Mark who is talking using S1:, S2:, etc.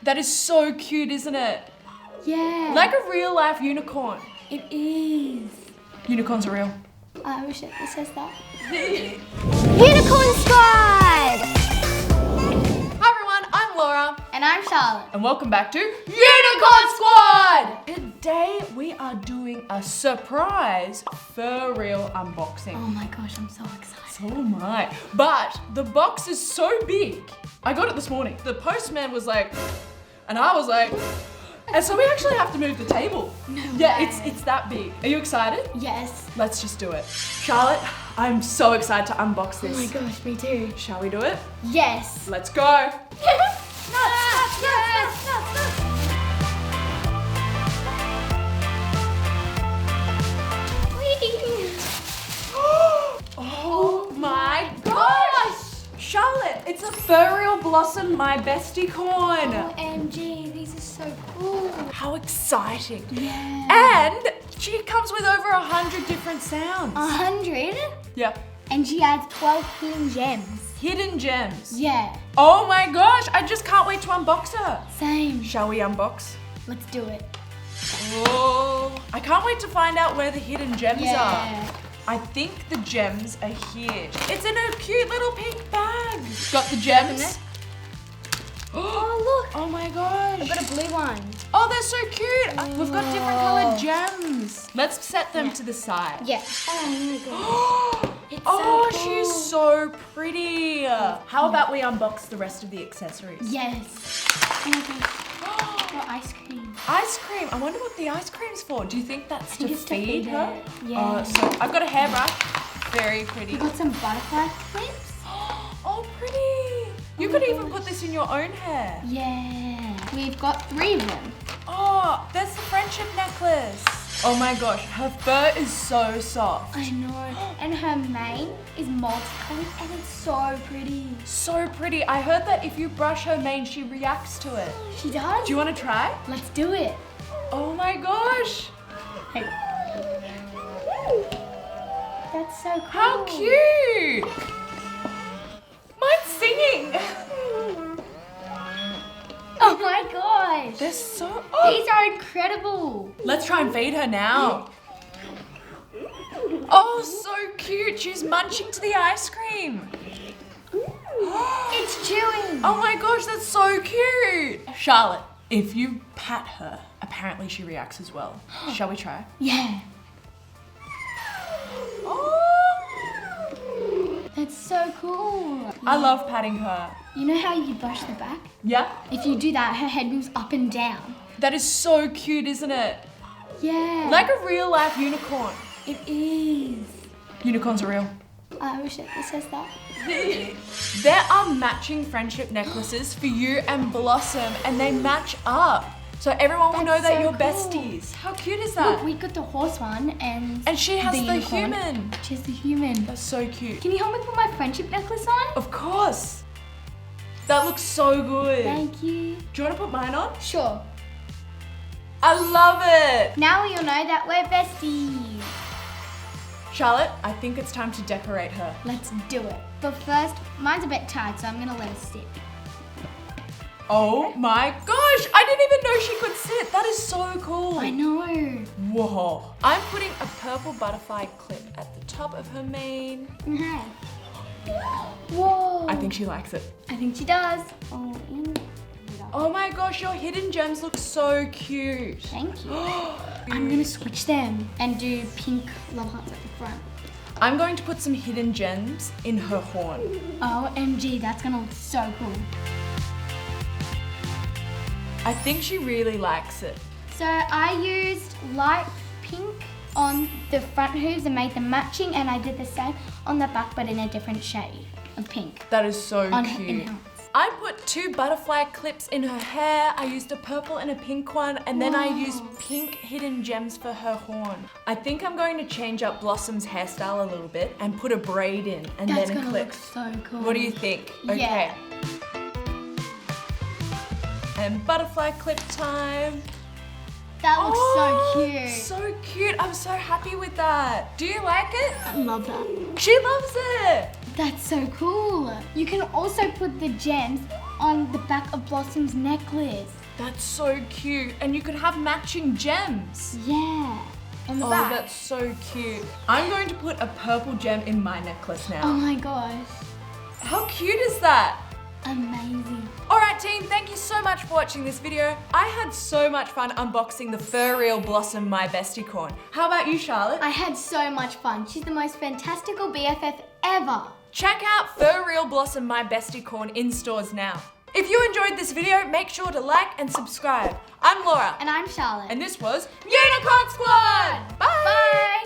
S1: That is so cute, isn't it?
S2: Yeah.
S1: Like a real life unicorn.
S2: It is.
S1: Unicorns are real.
S2: I wish it says that.
S3: Unicorn Squad!
S1: Hi everyone, I'm Laura.
S2: And I'm Charlotte.
S1: And welcome back to Unicorn Squad! Today we are doing a surprise furreal unboxing.
S2: Oh my gosh, I'm so excited.
S1: So am I. But the box is so big. I got it this morning. The postman was like, and I was like, and so we actually have to move the table.
S2: No
S1: Yeah,
S2: way.
S1: it's that big. Are you excited?
S2: Yes.
S1: Let's just do it. Charlotte, I'm so excited to unbox this.
S2: Oh my gosh, me too.
S1: Shall we do it?
S2: Yes.
S1: Let's go. Oh my gosh! Charlotte, it's a furreal blossom, my Bestiecorn.
S2: OMG, these are so cool.
S1: How exciting.
S2: Yeah.
S1: And she comes with over 100 different sounds.
S2: 100?
S1: Yeah.
S2: And she adds 12 hidden gems.
S1: Hidden gems.
S2: Yeah.
S1: Oh my gosh, I just can't wait to unbox her.
S2: Same.
S1: Shall we unbox?
S2: Let's do it.
S1: Oh, I can't wait to find out where the hidden gems
S2: Yeah.
S1: are. I think the gems are here. It's in a cute little pink bag. Got the gems?
S2: Oh, look.
S1: Oh my gosh.
S2: I've got a blue one.
S1: Oh, they're so cute. We've got different colored gems. Let's set them to the side.
S2: Yeah. Oh my gosh. It's
S1: Oh,
S2: so cool.
S1: she's so pretty. How about we unbox the rest of the accessories?
S2: Yes. Oh my gosh. Oh, ice cream.
S1: Ice cream. I wonder what the ice cream's for. Do you think that's
S2: think
S1: to
S2: it's to
S1: feed
S2: feed
S1: her?
S2: her. Yeah.
S1: So I've got a hairbrush. Very pretty.
S2: We got some butterfly clips.
S1: Oh, pretty. You could even put this in your own hair.
S2: Yeah. We've got 3 of them.
S1: Oh, there's the friendship necklace. Oh my gosh, her fur is so soft.
S2: I know. And her mane is multicolored and it's so pretty.
S1: So pretty. I heard that if you brush her mane, she reacts to it.
S2: She does?
S1: Do you want to try?
S2: Let's do it.
S1: Oh my gosh.
S2: Hey. That's so cool.
S1: How cute. Mine's singing.
S2: Oh my gosh.
S1: They're so...
S2: These are incredible.
S1: Let's try and feed her now. Oh, so cute. She's munching to the ice cream.
S2: It's chewing.
S1: Oh my gosh, that's so cute. Charlotte, if you pat her, apparently she reacts as well. Shall we try?
S2: Yeah.
S1: Oh,
S2: That's so cool.
S1: I love patting her.
S2: You know how you brush the back?
S1: Yeah?
S2: If you do that, her head moves up and down.
S1: That is so cute, isn't it?
S2: Yeah.
S1: Like a real life unicorn.
S2: It is.
S1: Unicorns are real.
S2: I wish it says that.
S1: There are matching friendship necklaces for you and Blossom, and they match up. So everyone will know
S2: That's
S1: that
S2: so
S1: you're
S2: cool.
S1: besties. How cute is that?
S2: Look, we got the horse one and
S1: she has the
S2: unicorn.
S1: human.
S2: She has the human.
S1: That's so cute.
S2: Can you help me put my friendship necklace on?
S1: Of course. That looks so good.
S2: Thank you.
S1: Do you want to put mine on?
S2: Sure.
S1: I love it.
S2: Now you'll know that we're besties.
S1: Charlotte, I think it's time to decorate her.
S2: Let's do it. But first, mine's a bit tight, so I'm gonna let it sit.
S1: Oh my gosh, I didn't even know she could sit. That is so cool.
S2: I know.
S1: Whoa. I'm putting a purple butterfly clip at the top of her mane.
S2: Okay. Whoa.
S1: I think she likes it.
S2: I think she does. Oh, in.
S1: Oh my gosh, your hidden gems look so cute.
S2: Thank you. I'm gonna switch them and do pink love hearts at the front.
S1: I'm going to put some hidden gems in her horn.
S2: OMG, that's gonna look so cool.
S1: I think she really likes it.
S2: So I used light pink on the front hooves and made them matching, and I did the same on the back but in a different shade of pink.
S1: That is so
S2: In
S1: cute.
S2: her.
S1: I put 2 butterfly clips in her hair. I used a purple and a pink one, and then I used pink hidden gems for her horn. I think I'm going to change up Blossom's hairstyle a little bit and put a braid in and
S2: That's
S1: then a
S2: gonna
S1: clip.
S2: look so cool.
S1: What do you think? Okay.
S2: Yeah.
S1: And butterfly clip time.
S2: That looks
S1: Oh,
S2: so cute.
S1: So cute. I'm so happy with that. Do you like it?
S2: I love that.
S1: She loves it.
S2: That's so cool. You can also put the gems on the back of Blossom's necklace.
S1: That's so cute. And you could have matching gems.
S2: Yeah. On the
S1: Oh,
S2: back.
S1: that's so cute. I'm going to put a purple gem in my necklace now.
S2: Oh my gosh.
S1: How cute is that?
S2: Amazing.
S1: Alright team, thank you so much for watching this video. I had so much fun unboxing the Furreal Blossom My Bestiecorn. How about you, Charlotte?
S2: I had so much fun. She's the most fantastical BFF ever.
S1: Check out Furreal Blossom My Bestiecorn in stores now. If you enjoyed this video, make sure to like and subscribe. I'm Laura.
S2: And I'm Charlotte.
S1: And this was Unicorn Squad! Bye!
S2: Bye.